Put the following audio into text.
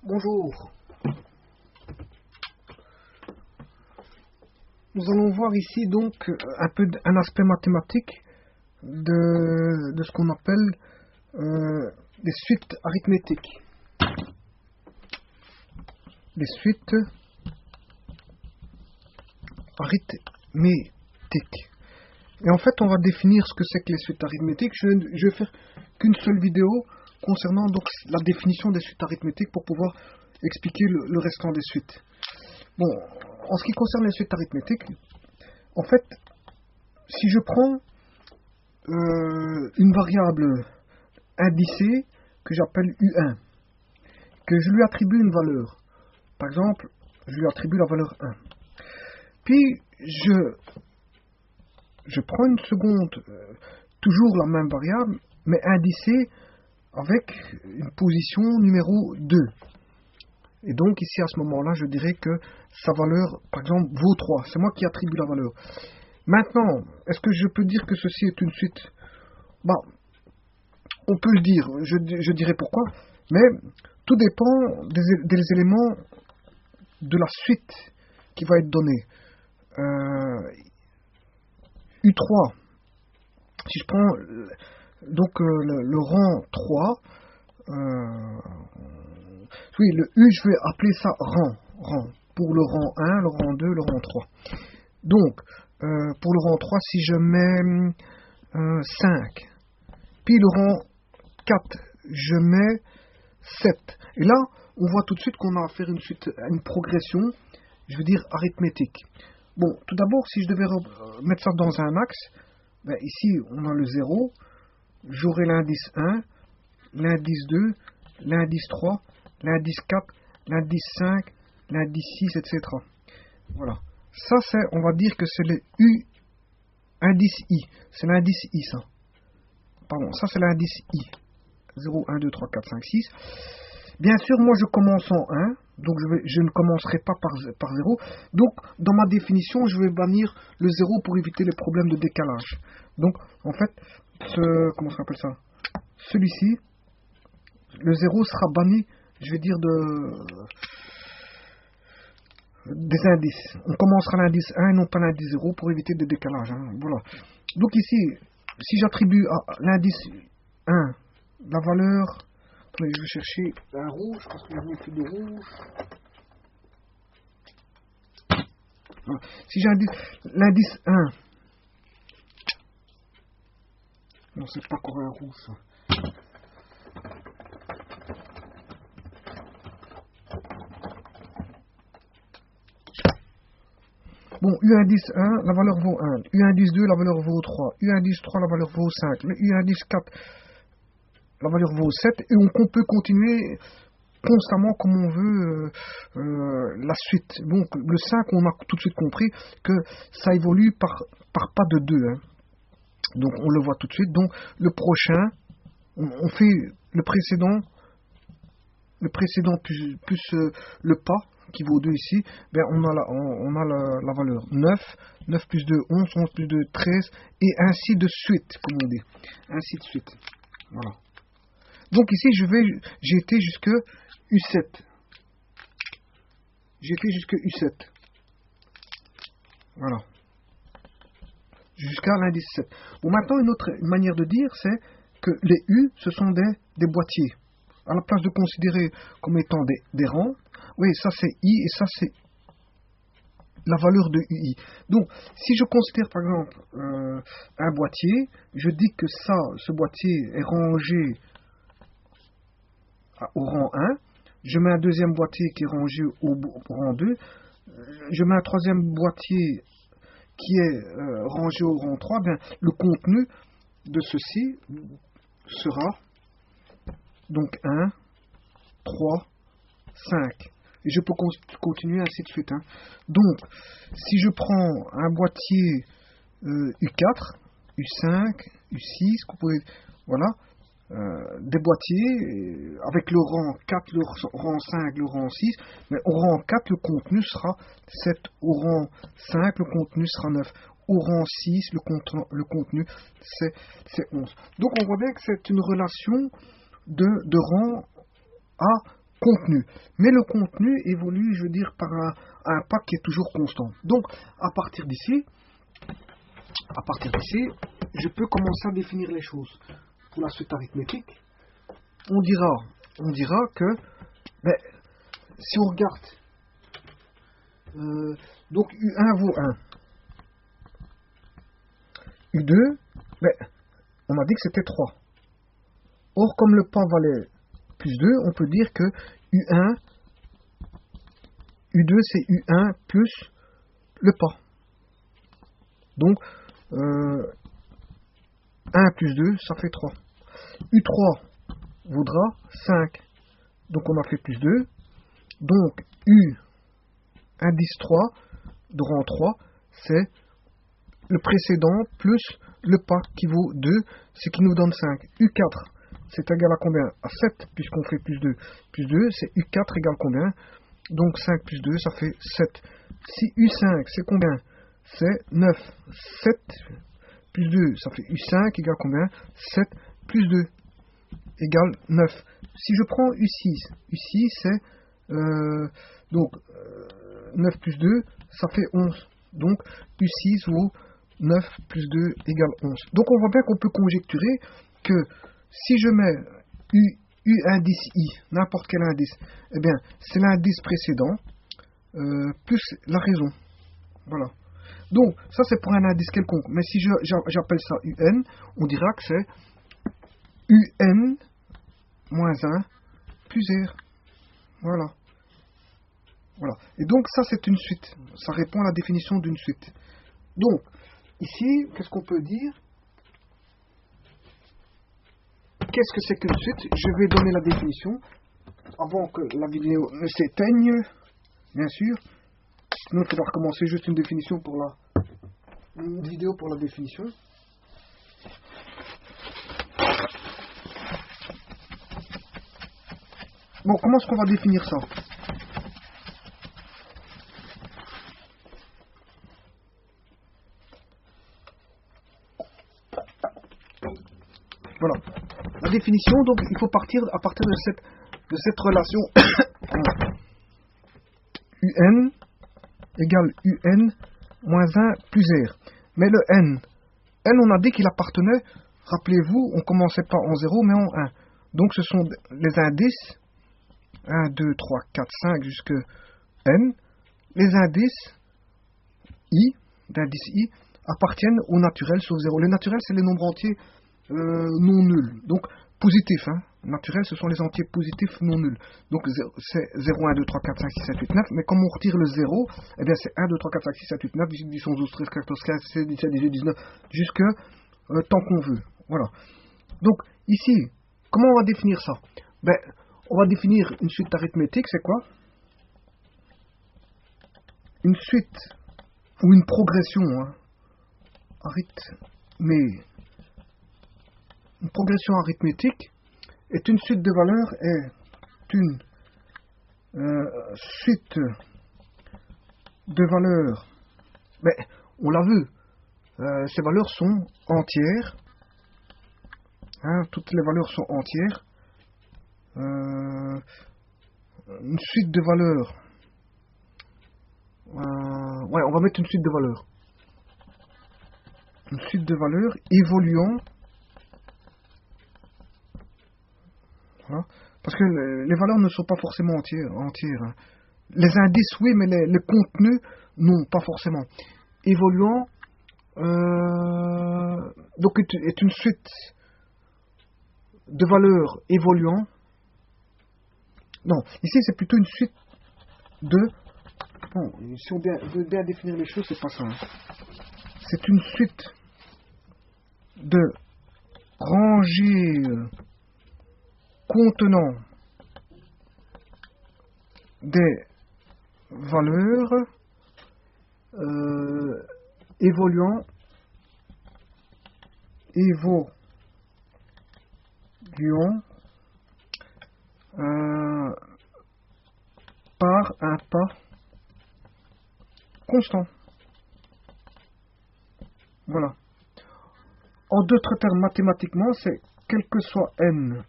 Bonjour. Nous allons voir ici donc un aspect mathématique de ce qu'on appelle des suites arithmétiques. Les suites arithmétiques. Et en fait, on va définir ce que c'est que les suites arithmétiques. Je vais faire qu'une seule vidéo concernant donc la définition des suites arithmétiques pour pouvoir expliquer le restant des suites. Bon, en ce qui concerne les suites arithmétiques, en fait, si je prends une variable indicée que j'appelle U1, que je lui attribue une valeur, par exemple, je lui attribue la valeur 1, puis je prends une seconde, toujours la même variable, mais indicée avec une position numéro 2. Et donc ici à ce moment-là, je dirais que sa valeur, par exemple, vaut 3. C'est moi qui attribue la valeur. Maintenant, est-ce que je peux dire que ceci est une suite? On peut le dire, je dirais pourquoi, mais tout dépend des éléments de la suite qui va être donnée. U3, si je prends donc le rang 3, oui, le U, je vais appeler ça rang. Pour le rang 1, le rang 2, le rang 3. Donc, pour le rang 3, si je mets 5, puis le rang 4, je mets 7. Et là, on voit tout de suite qu'on a à faire une progression, je veux dire arithmétique. Bon, tout d'abord, si je devais mettre ça dans un axe, ben ici, on a le 0, j'aurai l'indice 1, l'indice 2, l'indice 3, l'indice 4, l'indice 5, l'indice 6, etc. Voilà. Ça, on va dire que c'est le U indice I. C'est l'indice I, ça. Pardon, ça c'est l'indice I. 0, 1, 2, 3, 4, 5, 6. Bien sûr, moi je commence en 1, donc je ne commencerai pas par 0. Donc, dans ma définition, je vais bannir le 0 pour éviter les problèmes de décalage. Donc, en fait, comment on appelle ça? Celui-ci, le 0 sera banni, je vais dire, des indices. On commencera l'indice 1 et non pas l'indice 0 pour éviter des décalages. Hein. Voilà. Donc ici, si j'attribue à l'indice 1 la valeur... Attendez, je vais chercher un rouge parce que je n'ai plus de rouge. Voilà. Si j'ai l'indice 1... Non, c'est pas encore un rouge, ça. Bon, U indice 1, la valeur vaut 1. U indice 2, la valeur vaut 3. U indice 3, la valeur vaut 5. Le U indice 4, la valeur vaut 7. Et on peut continuer constamment comme on veut la suite. Donc, le 5, on a tout de suite compris que ça évolue par pas de 2. Hein. Donc, on le voit tout de suite. Donc, le prochain, on fait le précédent plus le pas qui vaut 2 ici, ben on a la valeur 9, 9 plus 2, 11, 11 plus 2, 13, et ainsi de suite, comme on dit. Ainsi de suite. Voilà. Donc ici, j'ai été jusque U7. J'ai été jusque U7. Voilà. Jusqu'à l'indice 7. Bon, maintenant, une autre manière de dire, c'est que les U, ce sont des boîtiers. À la place de considérer comme étant des rangs, oui, ça c'est I et ça c'est la valeur de UI. Donc, si je considère par exemple un boîtier, je dis que ce boîtier est rangé au rang 1, je mets un deuxième boîtier qui est rangé au rang 2, je mets un troisième boîtier qui est rangé au rang 3, bien, le contenu de ceci sera donc 1, 3, 5. Et je peux continuer ainsi de suite. Hein. Donc, si je prends un boîtier U4, U5, U6, voilà, des boîtiers avec le rang 4, le rang 5, le rang 6, mais au rang 4, le contenu sera 7, au rang 5, le contenu sera 9, au rang 6, le contenu c'est 11. Donc, on voit bien que c'est une relation de rang à contenu. Mais le contenu évolue, je veux dire, par un pas qui est toujours constant. Donc, à partir d'ici, je peux commencer à définir les choses. Pour la suite arithmétique, on dira que, ben, si on regarde, donc U1 vaut 1. U2, ben, on a dit que c'était 3. Or, comme le pas valait plus 2, on peut dire que U2 c'est U1 plus le pas. Donc, 1 plus 2, ça fait 3. U3 vaudra 5. Donc, on a fait plus 2. Donc, U indice 3 de rang 3, c'est le précédent plus le pas qui vaut 2, ce qui nous donne 5. U4, c'est égal à combien? À 7, puisqu'on fait plus 2. Plus 2, c'est U4 égale combien? Donc 5 plus 2, ça fait 7. Si U5, c'est combien? C'est 9. 7 plus 2, ça fait U5 égale combien? 7 plus 2 égale 9. Si je prends U6, U6 c'est donc 9 plus 2, ça fait 11. Donc U6 vaut 9 plus 2 égale 11. Donc on voit bien qu'on peut conjecturer que si je mets U indice I, n'importe quel indice, eh bien c'est l'indice précédent plus la raison. Voilà. Donc ça c'est pour un indice quelconque. Mais si j'appelle ça UN, on dira que c'est UN moins 1 plus R. Voilà. Voilà. Et donc ça c'est une suite. Ça répond à la définition d'une suite. Donc, ici, qu'est-ce qu'on peut dire? Qu'est-ce que c'est qu'une suite? Je vais donner la définition avant que la vidéo ne s'éteigne, bien sûr. Sinon, il faudra recommencer juste une définition pour une vidéo pour la définition. Bon, comment est-ce qu'on va définir ça? Voilà. La définition, donc, il faut partir à partir de cette relation UN égale UN moins 1 plus R. Mais le N, on a dit qu'il appartenait, rappelez-vous, on commençait pas en 0, mais en 1. Donc, ce sont les indices 1, 2, 3, 4, 5 jusque N. Les indices I, appartiennent au naturel sauf 0. Les naturels, c'est les nombres entiers non nuls. Donc, positifs. Naturels, ce sont les entiers positifs non nuls. Donc, c'est 0, 1, 2, 3, 4, 5, 6, 7, 8, 9. Mais comme on retire le 0, eh bien, c'est 1, 2, 3, 4, 5, 6, 7, 8, 9, 18, 19, 11, 12, 13, 14, 15, 16, 17, 18, 19, jusque tant qu'on veut. Voilà. Donc, ici, comment on va définir ça? Ben, on va définir une suite arithmétique, c'est quoi? Une suite ou une progression, une progression arithmétique est une suite de valeurs, est une suite de valeurs. Mais on l'a vu, ces valeurs sont entières. Toutes les valeurs sont entières. Une suite de valeurs. On va mettre une suite de valeurs. Une suite de valeurs évoluant. Voilà. Parce que les valeurs ne sont pas forcément entières. Les indices, oui, mais les contenus, non, pas forcément. Évoluant, donc est une suite de valeurs évoluant. Non, ici c'est plutôt une suite de... Bon, si on veut bien définir les choses, c'est pas ça. C'est une suite de rangées contenant des valeurs évoluant par un pas constant. Voilà. En d'autres termes, mathématiquement, c'est quel que soit n